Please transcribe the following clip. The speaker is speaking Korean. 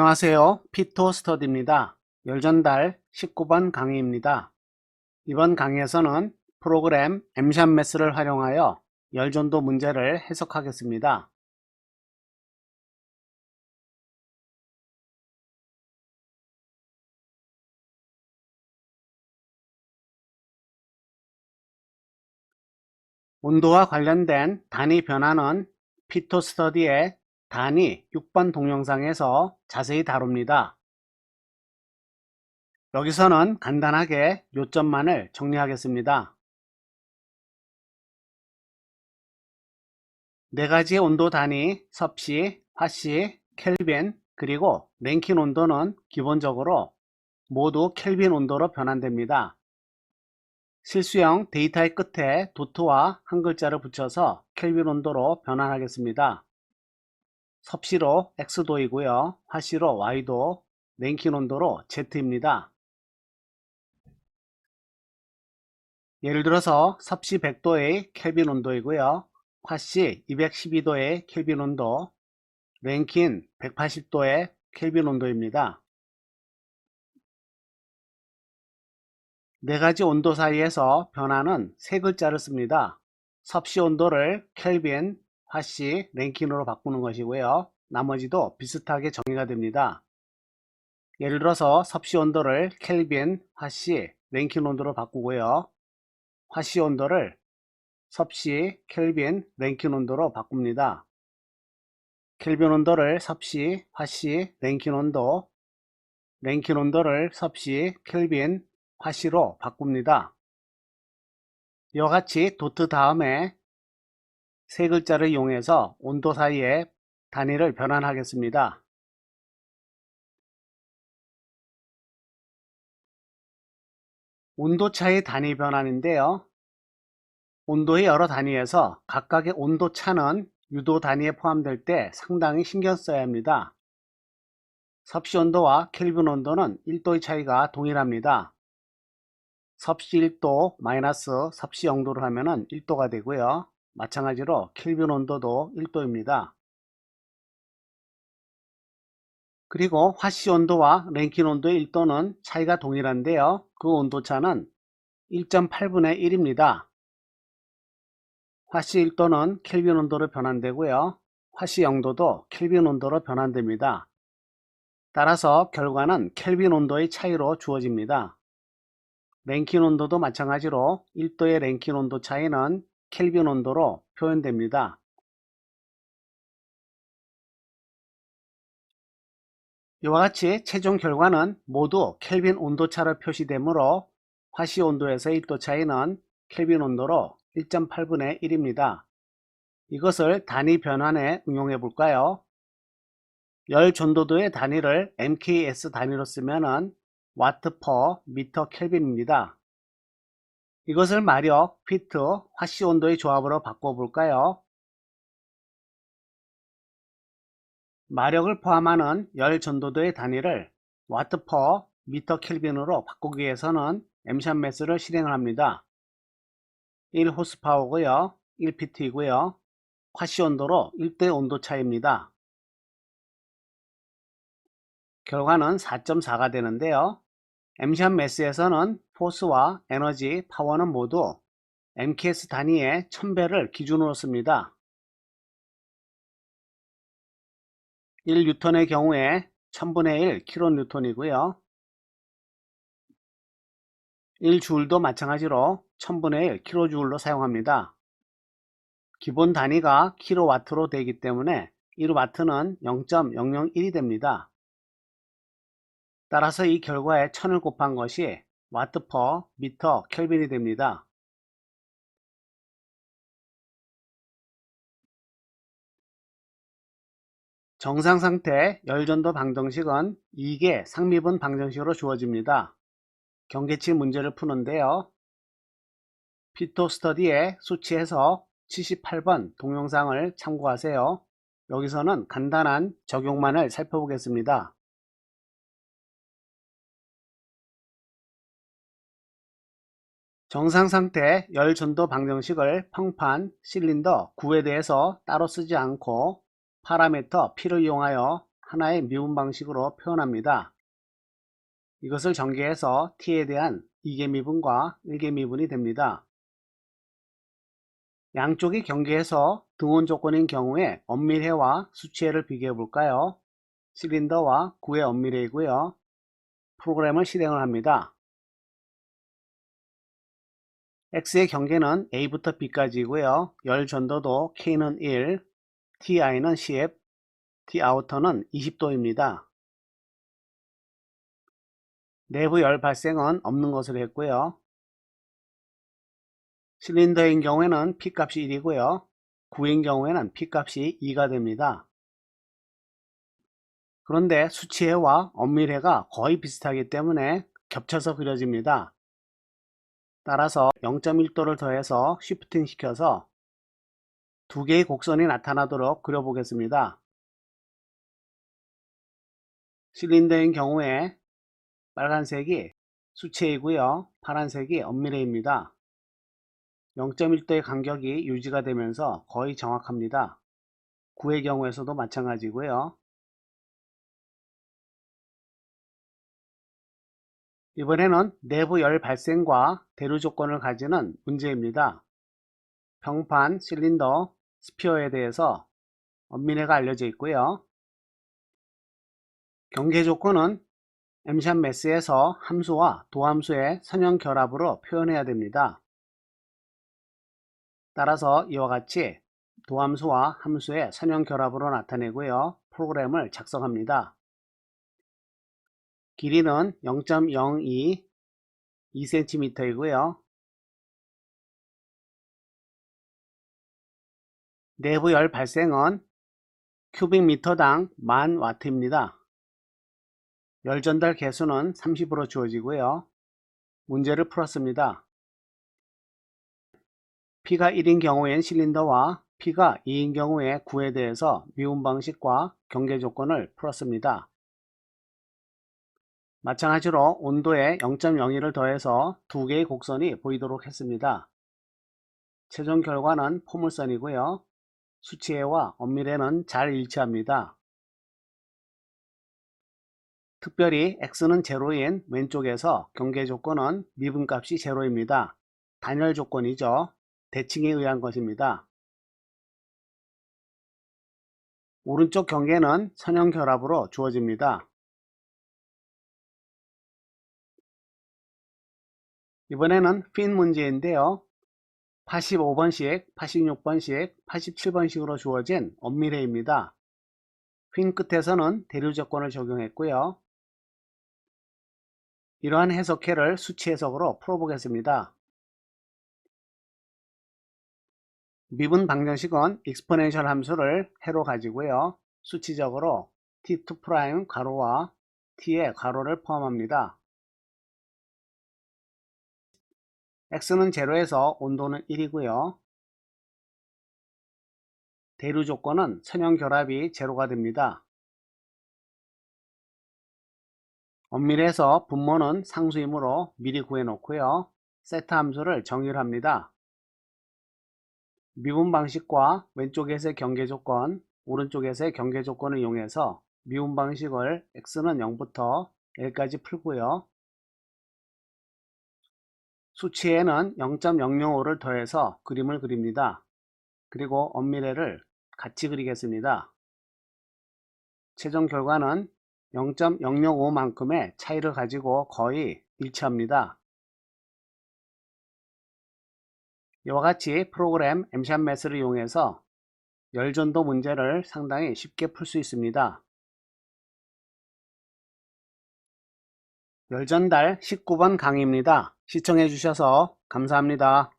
안녕하세요. 피토스터디입니다. 열전달 19번 강의입니다. 이번 강의에서는 프로그램 엠샷매스를 활용하여 열전도 문제를 해석하겠습니다. 온도와 관련된 단위 변화는 피토스터디의 단위 6번 동영상에서 자세히 다룹니다. 여기서는 간단하게 요점만을 정리하겠습니다. 네 가지의 온도 단위 섭씨, 화씨, 켈빈, 그리고 랭킨 온도는 기본적으로 모두 켈빈 온도로 변환됩니다. 실수형 데이터의 끝에 도트와 한 글자를 붙여서 켈빈 온도로 변환하겠습니다. 섭씨로 X도이고요. 화씨로 Y도, 랭킨 온도로 Z입니다. 예를 들어서 섭씨 100도의 켈빈 온도이고요. 화씨 212도의 켈빈 온도, 랭킨 180도의 켈빈 온도입니다. 네 가지 온도 사이에서 변화는 세 글자를 씁니다. 섭씨 온도를 켈빈, 화씨, 랭킨으로 바꾸는 것이고요. 나머지도 비슷하게 정의가 됩니다. 예를 들어서 섭씨 온도를 켈빈, 화씨, 랭킨 온도로 바꾸고요. 화씨 온도를 섭씨, 켈빈, 랭킨 온도로 바꿉니다. 켈빈 온도를 섭씨, 화씨, 랭킨 온도, 랭킨 온도를 섭씨, 켈빈, 화씨로 바꿉니다. 이와 같이 도트 다음에 세 글자를 이용해서 온도 사이의 단위를 변환하겠습니다. 온도차의 단위 변환인데요. 온도의 여러 단위에서 각각의 온도차는 유도 단위에 포함될 때 상당히 신경 써야 합니다. 섭씨 온도와 켈빈 온도는 1도의 차이가 동일합니다. 섭씨 1도 마이너스 섭씨 0도를 하면 1도가 되고요. 마찬가지로 켈빈 온도도 1도입니다. 그리고 화씨 온도와 랭킨 온도의 1도는 차이가 동일한데요. 그 온도차는 1.8분의 1입니다. 화씨 1도는 켈빈 온도로 변환되고요. 화씨 0도도 켈빈 온도로 변환됩니다. 따라서 결과는 켈빈 온도의 차이로 주어집니다. 랭킨 온도도 마찬가지로 1도의 랭킨 온도 차이는 켈빈 온도로 표현됩니다. 이와 같이 최종 결과는 모두 켈빈 온도차로 표시되므로 화씨 온도에서 1도 차이는 켈빈 온도로 1.8분의 1입니다. 이것을 단위 변환에 응용해 볼까요? 열 전도도의 단위를 MKS 단위로 쓰면은 와트 퍼 미터 켈빈입니다. 이것을 마력, 피트, 화씨 온도의 조합으로 바꿔볼까요? 마력을 포함하는 열 전도도의 단위를 와트 퍼 미터 켈빈으로 바꾸기 위해서는 엠샷매스를 실행을 합니다. 1 호스파워고요. 1 PT이고요. 화씨 온도로 1대 온도 차입니다. 결과는 4.4가 되는데요. 엠샷매스에서는 포스와 에너지, 파워는 모두 MKS 단위의 1000배를 기준으로 씁니다. 1뉴턴의 경우에 1000분의 1 킬로뉴턴이고요. 1주울도 마찬가지로 1000분의 1 킬로주울로 사용합니다. 기본 단위가 킬로와트로 되기 때문에 1와트는 0.001이 됩니다. 따라서 이 결과에 1000을 곱한 것이 와트 퍼 미터 켈빈이 됩니다. 정상 상태 열전도 방정식은 2개 상미분 방정식으로 주어집니다. 경계치 문제를 푸는데요. 피토스터디의 수치에서 78번 동영상을 참고하세요. 여기서는 간단한 적용만을 살펴보겠습니다. 정상 상태 열 전도 방정식을 평판, 실린더, 구에 대해서 따로 쓰지 않고 파라미터 P를 이용하여 하나의 미분 방식으로 표현합니다. 이것을 전개해서 t에 대한 2개 미분과 1개 미분이 됩니다. 양쪽이 경계해서 등원 조건인 경우에 엄밀해와 수치해를 비교해 볼까요? 실린더와 구의 엄밀해이고요. 프로그램을 실행을 합니다. x의 경계는 a부터 b까지이고요. 열 전도도 k는 1, ti는 10, t아우터는 20도입니다. 내부 열 발생은 없는 것으로 했고요. 실린더인 경우에는 P값이 1이고요. 구인 경우에는 P값이 2가 됩니다. 그런데 수치해와 엄밀해가 거의 비슷하기 때문에 겹쳐서 그려집니다. 따라서 0.1도를 더해서 쉬프팅 시켜서 두 개의 곡선이 나타나도록 그려보겠습니다. 실린더인 경우에 빨간색이 수치해이고요. 파란색이 엄밀해입니다. 0.1도의 간격이 유지가 되면서 거의 정확합니다. 구의 경우에서도 마찬가지고요. 이번에는 내부 열 발생과 대류 조건을 가지는 문제입니다. 평판, 실린더, 스피어에 대해서 엄밀해가 알려져 있고요. 경계 조건은 엠샷 매스에서 함수와 도함수의 선형 결합으로 표현해야 됩니다. 따라서 이와 같이 도함수와 함수의 선형 결합으로 나타내고요. 프로그램을 작성합니다. 길이는 0.02 2cm이고요. 내부 열 발생은 큐빅미터당 1000W입니다. 열 전달 개수는 30으로 주어지고요. 문제를 풀었습니다. P가 1인 경우엔 실린더와 P가 2인 경우에 구에 대해서 미분 방식과 경계 조건을 풀었습니다. 마찬가지로 온도에 0.01을 더해서 두 개의 곡선이 보이도록 했습니다. 최종 결과는 포물선이고요. 수치해와 엄밀해는 잘 일치합니다. 특별히 x는 제로인 왼쪽에서 경계 조건은 미분값이 제로입니다. 단열 조건이죠. 대칭에 의한 것입니다. 오른쪽 경계는 선형 결합으로 주어집니다. 이번에는 핀 문제인데요. 85번씩, 86번씩, 87번씩으로 주어진 엄밀해입니다. 핀 끝에서는 대류 조건을 적용했고요. 이러한 해석해를 수치 해석으로 풀어보겠습니다. 미분 방정식은 익스포넨셜 함수를 해로 가지고요. 수치적으로 t2' 가로와 t의 가로를 포함합니다. x는 제로에서 온도는 1이고요. 대류 조건은 선형 결합이 제로가 됩니다. 엄밀해서 분모는 상수이므로 미리 구해 놓고요. 세트 함수를 정의를 합니다. 미분 방식과 왼쪽에서의 경계 조건, 오른쪽에서의 경계 조건을 이용해서 미분 방식을 x는 0부터 l까지 풀고요. 수치에는 0.005를 더해서 그림을 그립니다. 그리고 엄밀해를 같이 그리겠습니다. 최종 결과는 0.005만큼의 차이를 가지고 거의 일치합니다. 이와 같이 프로그램 엠샷 매스를 이용해서 열전도 문제를 상당히 쉽게 풀 수 있습니다. 열전달 19번 강의입니다. 시청해 주셔서 감사합니다.